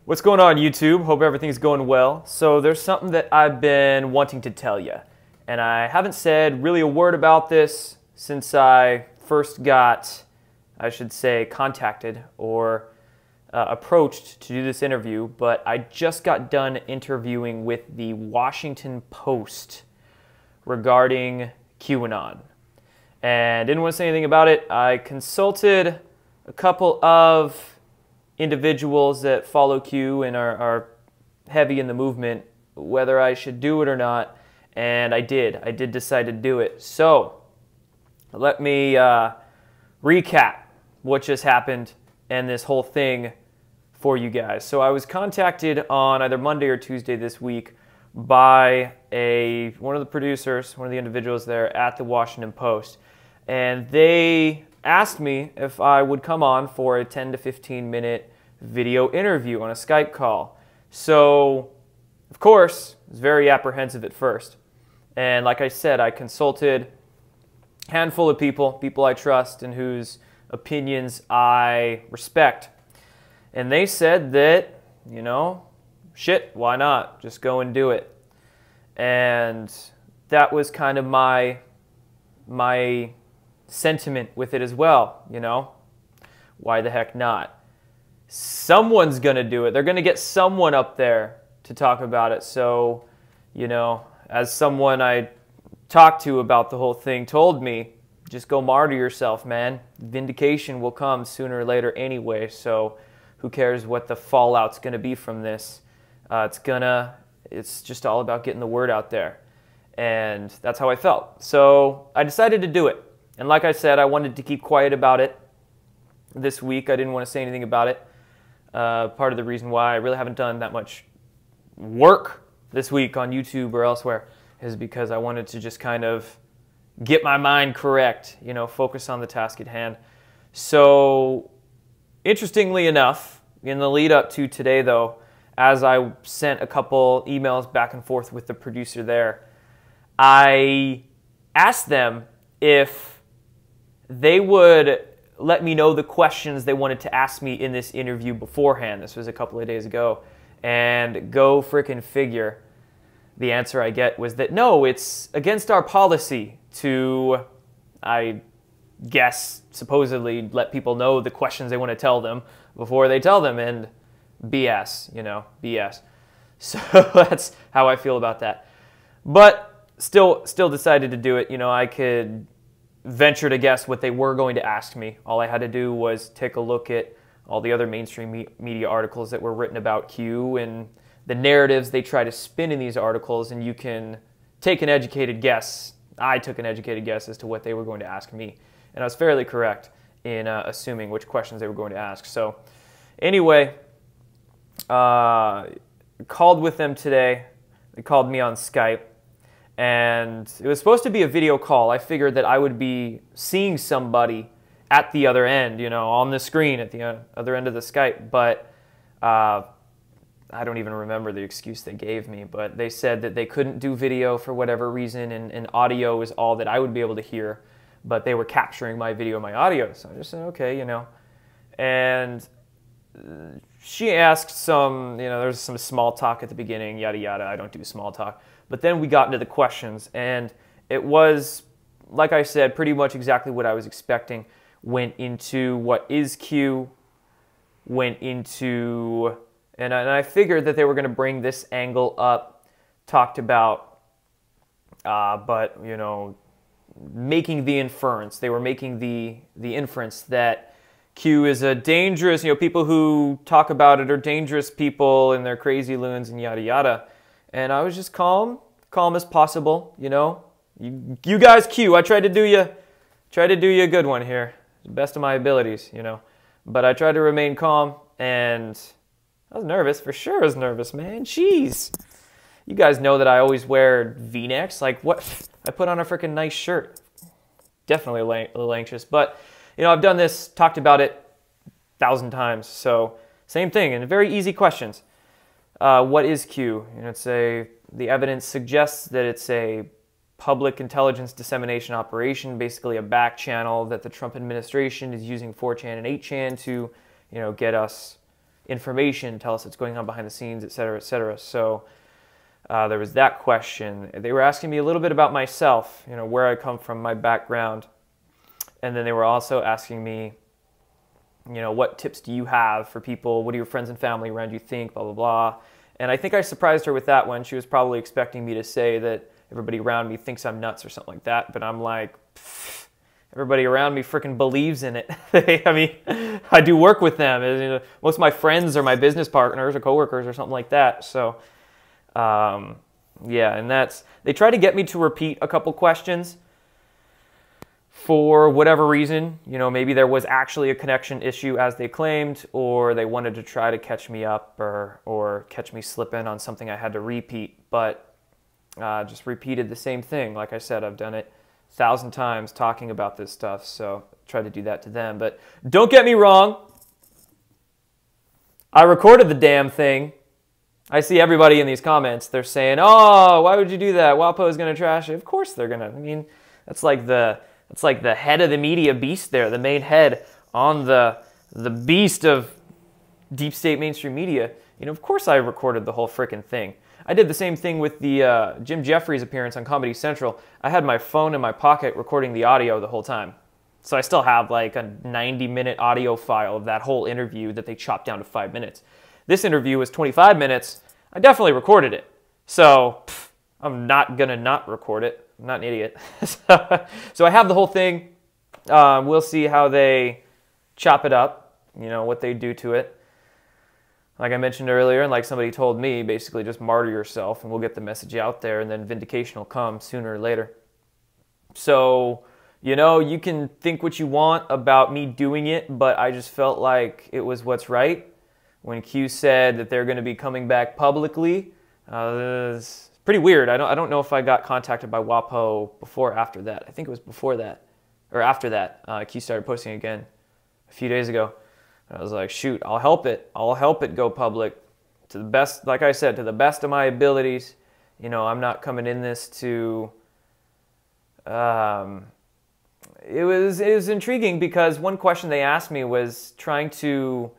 What's going on, YouTube? Hope everything's going well. So there's something that I've been wanting to tell you, and I haven't said really a word about this since I first got, I should say, contacted or approached to do this interview, but I just got done interviewing with the Washington Post regarding QAnon. And didn't want to say anything about it. I consulted a couple of individuals that follow Q and are heavy in the movement, whether I should do it or not, and I did. I did decide to do it. So let me recap what just happened and this whole thing for you guys. So I was contacted on either Monday or Tuesday this week by one of the producers, one of the individuals there at the Washington Post, and they asked me if I would come on for a 10 to 15 minute video interview on a Skype call. So, of course, I was very apprehensive at first. And like I said, I consulted a handful of people I trust and whose opinions I respect. And they said that, you know, shit, why not? Just go and do it. And that was kind of my sentiment with it as well, you know? Why the heck not? Someone's going to do it. They're going to get someone up there to talk about it. So, you know, as someone I talked to about the whole thing told me, just go martyr yourself, man. Vindication will come sooner or later anyway, so who cares what the fallout's going to be from this? It's just all about getting the word out there. And that's how I felt. So I decided to do it. And like I said, I wanted to keep quiet about it this week. I didn't want to say anything about it. Part of the reason why I really haven't done that much work this week on YouTube or elsewhere is because I wanted to just kind of get my mind correct, you know, focus on the task at hand. So, interestingly enough, in the lead up to today though, as I sent a couple emails back and forth with the producer there, I asked them if they would let me know the questions they wanted to ask me in this interview beforehand. This was a couple of days ago. And go frickin' figure, the answer I get was that no, it's against our policy to, I guess, supposedly let people know the questions they want to tell them before they tell them, and BS, you know, BS. So that's how I feel about that. But still decided to do it. You know, I could venture to guess what they were going to ask me. All I had to do was take a look at all the other mainstream media articles that were written about Q and the narratives they try to spin in these articles, and you can take an educated guess. I took an educated guess as to what they were going to ask me, and I was fairly correct in assuming which questions they were going to ask. So anyway, called with them today. They called me on Skype. And it was supposed to be a video call. I figured that I would be seeing somebody at the other end, you know, on the screen at the other end of the Skype. But I don't even remember the excuse they gave me. But they said that they couldn't do video for whatever reason, and audio is all that I would be able to hear. But they were capturing my video and my audio. So I just said, okay, you know. And she asked some, you know, there's some small talk at the beginning, yada, yada. I don't do small talk. But then we got into the questions, and it was, like I said, pretty much exactly what I was expecting. Went into what is Q, went into, and I figured that they were going to bring this angle up, talked about, but, you know, making the inference. They were making the inference that Q is a dangerous, you know, people who talk about it are dangerous people and they're crazy loons and yada yada. And I was just calm as possible, you know. You guys, Q, I tried to do you a good one here, the best of my abilities, you know. But I tried to remain calm, and I was nervous, for sure I was nervous, man. Jeez. You guys know that I always wear V-necks. Like, what? I put on a freaking nice shirt. Definitely a little anxious, but, you know, I've done this, talked about it 1,000 times, so same thing, and very easy questions. What is Q? You know, the evidence suggests that it's a public intelligence dissemination operation, basically a back channel that the Trump administration is using 4chan and 8chan to, you know, get us information, tell us what's going on behind the scenes, et cetera, et cetera. So there was that question. They were asking me a little bit about myself, you know, where I come from, my background. And then they were also asking me, you know, what tips do you have for people? What do your friends and family around you think? Blah, blah, blah. And I think I surprised her with that one. She was probably expecting me to say that everybody around me thinks I'm nuts or something like that. But I'm like, everybody around me freaking believes in it. I mean, I do work with them. You know, most of my friends are my business partners or coworkers or something like that. So, yeah, and they try to get me to repeat a couple questions for whatever reason. You know, maybe there was actually a connection issue as they claimed, or they wanted to try to catch me up or catch me slipping on something I had to repeat, but just repeated the same thing. Like I said, I've done it 1,000 times talking about this stuff, so try to do that to them. But don't get me wrong, I recorded the damn thing. I see everybody in these comments, they're saying, oh, why would you do that? WAPO is going to trash it. Of course they're going to. I mean, that's like the head of the media beast there, the main head on the beast of deep state mainstream media. You know, of course I recorded the whole frickin' thing. I did the same thing with the Jim Jeffries appearance on Comedy Central. I had my phone in my pocket recording the audio the whole time. So I still have like a 90-minute audio file of that whole interview that they chopped down to 5 minutes. This interview was 25 minutes. I definitely recorded it. So I'm not going to not record it. I'm not an idiot. So I have the whole thing. We'll see how they chop it up, you know, what they do to it. Like I mentioned earlier, and like somebody told me, basically just martyr yourself and we'll get the message out there, and then vindication will come sooner or later. So, you know, you can think what you want about me doing it, but I just felt like it was what's right. When Q said that they're going to be coming back publicly, it's pretty weird. I don't know if I got contacted by WAPO before or after that. I think it was before that, or after that. Q started posting again a few days ago. I was like, shoot, I'll help it. I'll help it go public to the best, like I said, to the best of my abilities. You know, I'm not coming in this to, it was intriguing because one question they asked me was trying to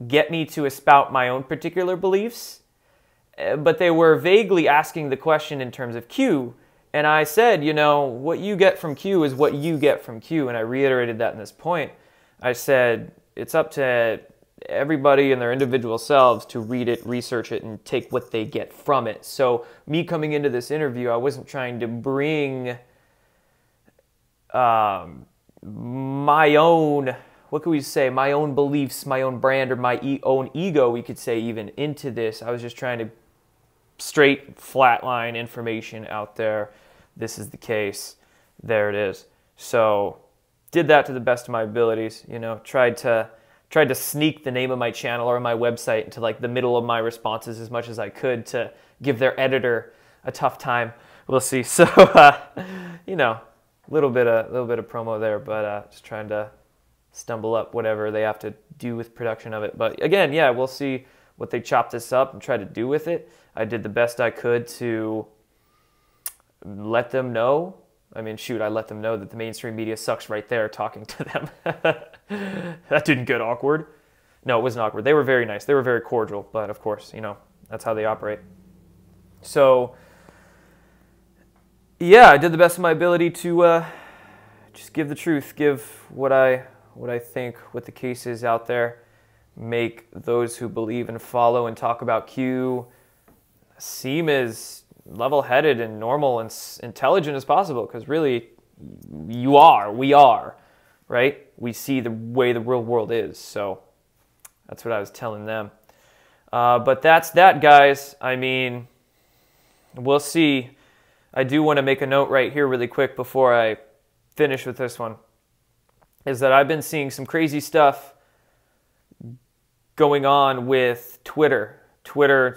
get me to espout my own particular beliefs, but they were vaguely asking the question in terms of Q. And I said, you know, what you get from Q is what you get from Q. And I reiterated that in this point. I said, it's up to everybody and their individual selves to read it, research it, and take what they get from it. So me coming into this interview, I wasn't trying to bring my own, what could we say, my own beliefs, my own brand, or my own ego, we could say, even into this. I was just trying to straight, flatline information out there. This is the case. There it is. So did that to the best of my abilities, you know, tried to sneak the name of my channel or my website into like the middle of my responses as much as I could to give their editor a tough time. We'll see. So, you know, a little bit of promo there, but just trying to stumble up whatever they have to do with production of it. But again, yeah, we'll see what they chop this up and try to do with it. I did the best I could to let them know. I mean, shoot, I let them know that the mainstream media sucks right there talking to them. That didn't get awkward. No, it wasn't awkward. They were very nice. They were very cordial, but of course, you know, that's how they operate. So, yeah, I did the best of my ability to just give the truth, give what I think, what the case is out there, make those who believe and follow and talk about Q seem as level-headed and normal and intelligent as possible, because really we are, right? We see the way the real world is, so that's what I was telling them. But that's that, guys. I mean, we'll see. I do want to make a note right here really quick before I finish with this one, is that I've been seeing some crazy stuff going on with Twitter,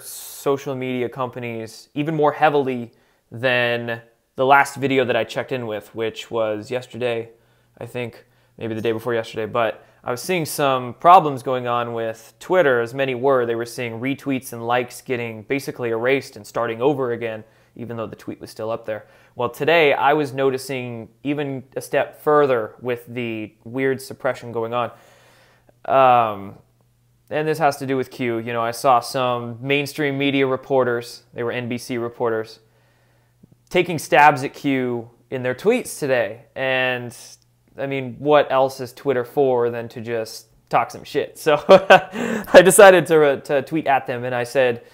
social media companies, even more heavily than the last video that I checked in with, which was yesterday, I think, maybe the day before yesterday. But I was seeing some problems going on with Twitter, as many were. They were seeing retweets and likes getting basically erased and starting over again, even though the tweet was still up there. Well, today I was noticing even a step further with the weird suppression going on. and this has to do with Q. You know, I saw some mainstream media reporters, they were NBC reporters, taking stabs at Q in their tweets today. And I mean, what else is Twitter for than to just talk some shit? So I decided to tweet at them, and I said,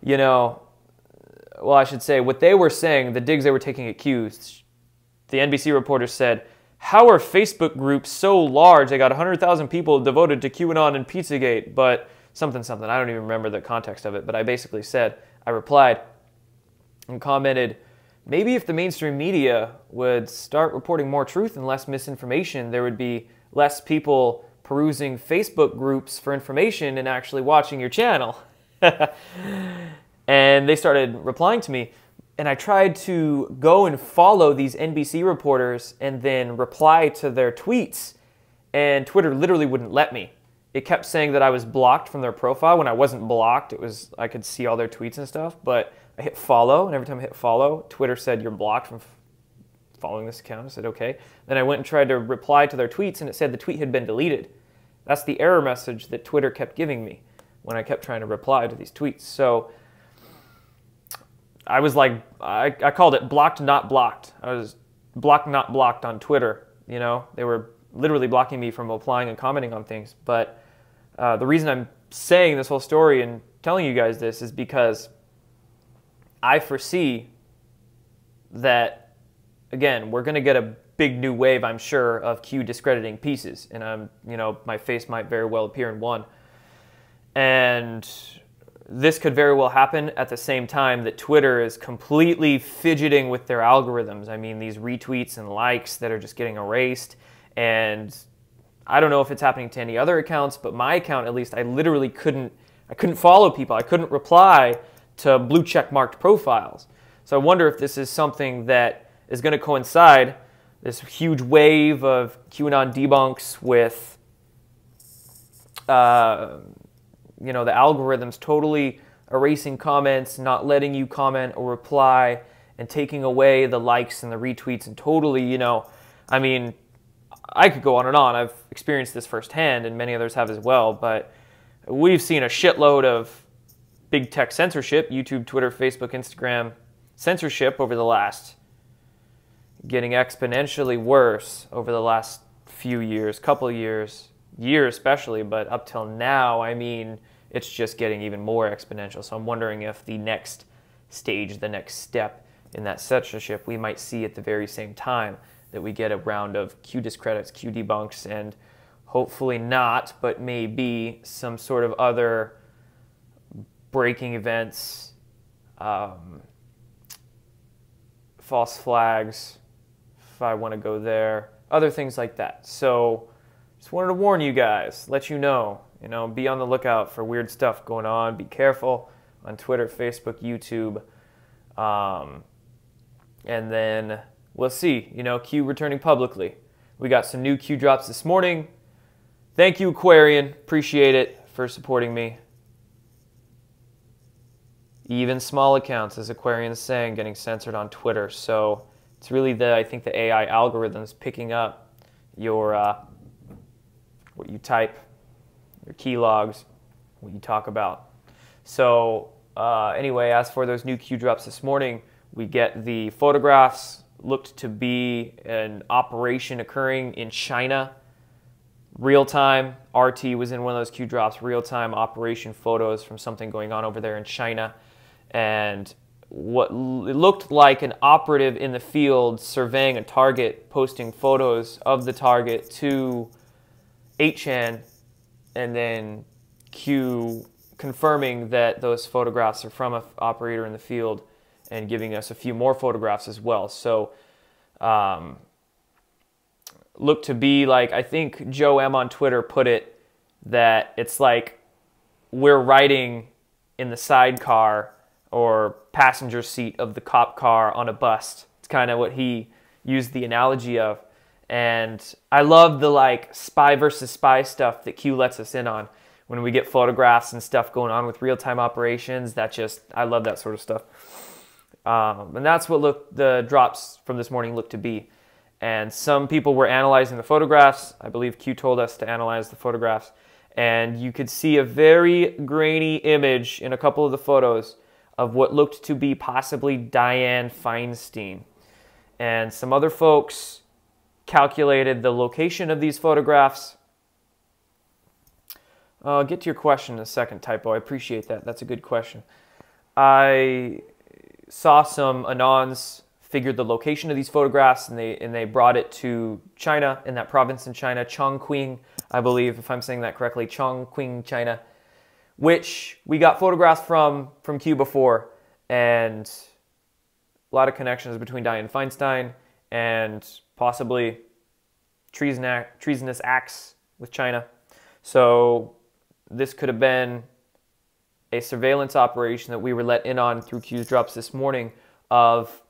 you know, well, I should say what they were saying, the digs they were taking at Q, the NBC reporter said, how are Facebook groups so large? They got 100,000 people devoted to QAnon and Pizzagate, but something. I don't even remember the context of it, but I basically said, I replied and commented, maybe if the mainstream media would start reporting more truth and less misinformation, there would be less people perusing Facebook groups for information and actually watching your channel. And they started replying to me. And I tried to go and follow these NBC reporters and then reply to their tweets. And Twitter literally wouldn't let me. It kept saying that I was blocked from their profile when I wasn't blocked. It was, I could see all their tweets and stuff. But I hit follow, and every time I hit follow, Twitter said, you're blocked from following this account. I said, okay. Then I went and tried to reply to their tweets, and it said the tweet had been deleted. That's the error message that Twitter kept giving me when I kept trying to reply to these tweets. So I was like, I called it blocked, not blocked. I was blocked, not blocked on Twitter. You know, they were literally blocking me from applying and commenting on things. But the reason I'm saying this whole story and telling you guys this is because I foresee that, again, we're going to get a big new wave, I'm sure, of Q discrediting pieces. And you know, my face might very well appear in one. And this could very well happen at the same time that Twitter is completely fidgeting with their algorithms. I mean, these retweets and likes that are just getting erased. And I don't know if it's happening to any other accounts, but my account, at least, I literally couldn't follow people. I couldn't reply to blue check marked profiles. So I wonder if this is something that is going to coincide, this huge wave of QAnon debunks with you know, the algorithms totally erasing comments, not letting you comment or reply, and taking away the likes and the retweets, and totally, you know, I mean, I could go on and on. I've experienced this firsthand, and many others have as well, but we've seen a shitload of big tech censorship, YouTube, Twitter, Facebook, Instagram censorship over the last, getting exponentially worse over the last few years, couple of years especially, but up till now, I mean, it's just getting even more exponential. So I'm wondering if the next stage, the next step in that censorship, we might see at the very same time that we get a round of Q discredits, Q debunks, and hopefully not, but maybe some sort of other breaking events, false flags, if I want to go there, other things like that. So just wanted to warn you guys, let you know, be on the lookout for weird stuff going on. Be careful on Twitter, Facebook, YouTube. And then we'll see, Q returning publicly. We got some new Q drops this morning. Thank you, Aquarian. Appreciate it for supporting me. Even small accounts, as Aquarian's saying, getting censored on Twitter. So it's really I think the AI algorithms picking up your what you type, your key logs, what you talk about. So anyway, as for those new Q drops this morning, we get the photographs. Looked to be an operation occurring in China. Real time. RT was in one of those Q drops. Real time operation photos from something going on over there in China. And what it looked like an operative in the field surveying a target, posting photos of the target to 8chan, and then Q confirming that those photographs are from an operator in the field and giving us a few more photographs as well. So looked to be like, I think Joe M on Twitter put it, that it's like we're riding in the sidecar or passenger seat of the cop car on a bus. It's kind of what he used the analogy of. And I love the spy versus spy stuff that Q lets us in on when we get photographs and stuff going on with real-time operations. I love that sort of stuff. And that's what the drops from this morning look to be. And some people were analyzing the photographs. I believe Q told us to analyze the photographs. And you could see a very grainy image in a couple of the photos of what looked to be possibly Dianne Feinstein. And some other folks calculated the location of these photographs. I'll get to your question in a second, Typo. I appreciate that. That's a good question. I saw some Anons figured the location of these photographs, and they brought it to China, in that province in China, Chongqing, I believe, if I'm saying that correctly, Chongqing, China, which we got photographs from Q before, and a lot of connections between Dianne Feinstein and possibly treasonous acts with China. So this could have been a surveillance operation that we were let in on through Q's drops this morning of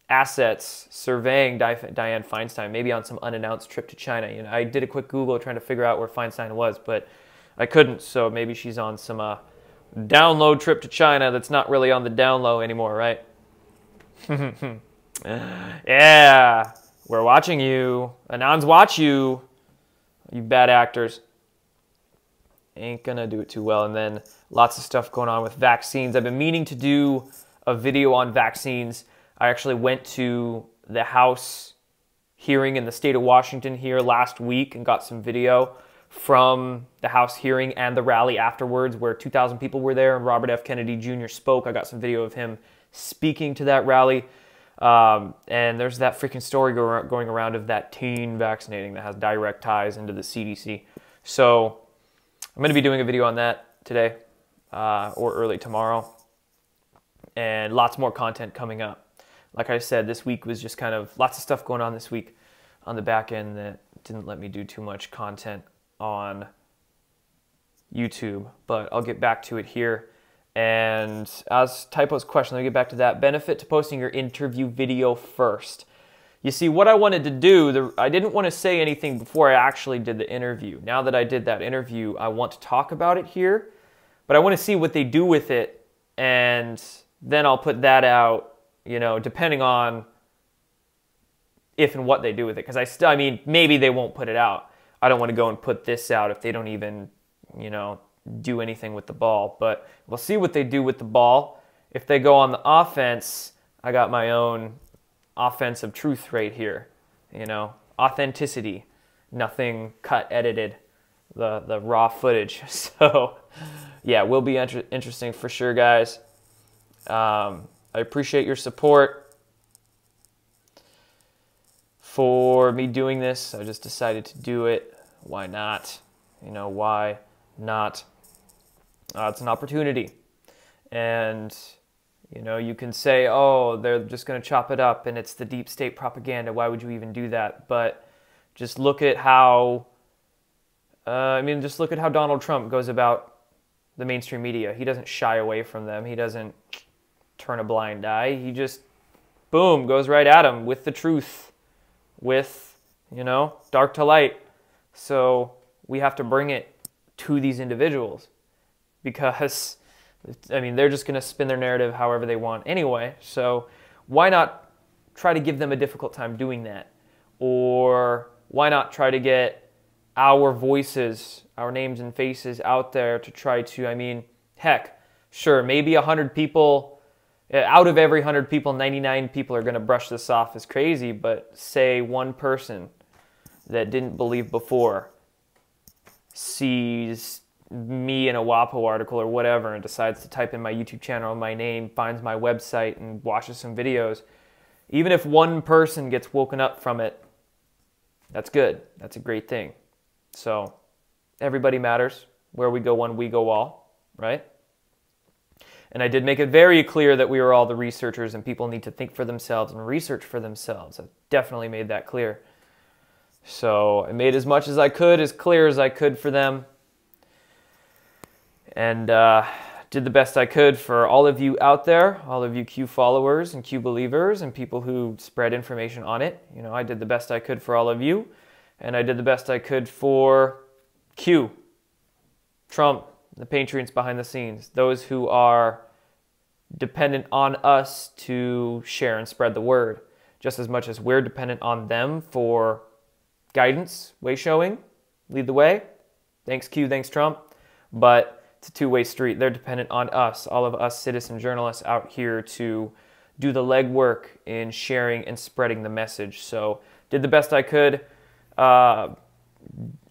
assets surveying Dianne Feinstein, maybe on some unannounced trip to China. You know, I did a quick Google trying to figure out where Feinstein was, but I couldn't, so maybe she's on some down low trip to China that's not really on the down low anymore, right? Yeah, we're watching you. Anons watch you, you bad actors. Ain't gonna do it too well. And then lots of stuff going on with vaccines. I've been meaning to do a video on vaccines. I actually went to the House hearing in the state of Washington here last week and got some video from the House hearing and the rally afterwards where 2,000 people were there and Robert F. Kennedy Jr. spoke. I got some video of him speaking to that rally. And there's that freaking story going around of that teen vaccinating that has direct ties into the CDC. So I'm going to be doing a video on that today or early tomorrow. And lots more content coming up. Like I said, this week was just kind of lots of stuff going on this week on the back end that didn't let me do too much content on YouTube, but I'll get back to it here. And as Typo's question, let me get back to that. Benefit to posting your interview video first. You see, what I wanted to do, I didn't want to say anything before I actually did the interview. Now that I did that interview, I want to talk about it here, but I want to see what they do with it, and then I'll put that out, you know, depending on if and what they do with it. Because I mean, maybe they won't put it out. I don't want to go and put this out if they don't even, you know, do anything with the ball. But we'll see what they do with the ball. If they go on the offense, I got my own offensive truth right here. You know, authenticity, nothing cut, edited, the raw footage. So, yeah, will be interesting for sure, guys. I appreciate your support for me doing this. I just decided to do it. Why not? You know, why not? It's an opportunity. And, you know, you can say, oh, they're just going to chop it up and it's the deep state propaganda. Why would you even do that? But just look at how, just look at how Donald Trump goes about the mainstream media. He doesn't shy away from them. He doesn't turn a blind eye. He just, boom, goes right at them with the truth, with, you know, dark to light. So we have to bring it to these individuals because, I mean, they're just going to spin their narrative however they want anyway. So why not try to give them a difficult time doing that? Or why not try to get our voices, our names and faces out there to try to, I mean, heck, sure, maybe 100 people, out of every 100 people, 99 people are going to brush this off as crazy, but say one person that didn't believe before sees me in a WAPO article or whatever and decides to type in my YouTube channel, my name, finds my website and watches some videos. Even if one person gets woken up from it, that's good. That's a great thing. So everybody matters. Where we go one, we go all, right? And I did make it very clear that we are all the researchers and people need to think for themselves and research for themselves. I definitely made that clear. So I made as much as I could, as clear as I could for them. And did the best I could for all of you out there, all of you Q followers and Q believers and people who spread information on it. You know, I did the best I could for all of you. And I did the best I could for Q, Trump, the patriots behind the scenes, those who are dependent on us to share and spread the word, just as much as we're dependent on them for guidance, way showing, lead the way. Thanks Q, thanks Trump. But it's a two-way street. They're dependent on us, all of us citizen journalists out here to do the legwork in sharing and spreading the message. So did the best I could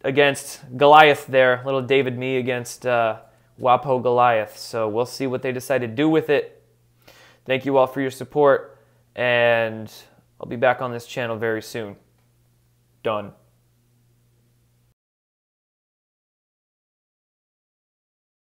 against Goliath there, little David me against WAPO Goliath. So we'll see what they decide to do with it. Thank you all for your support, and I'll be back on this channel very soon. Done.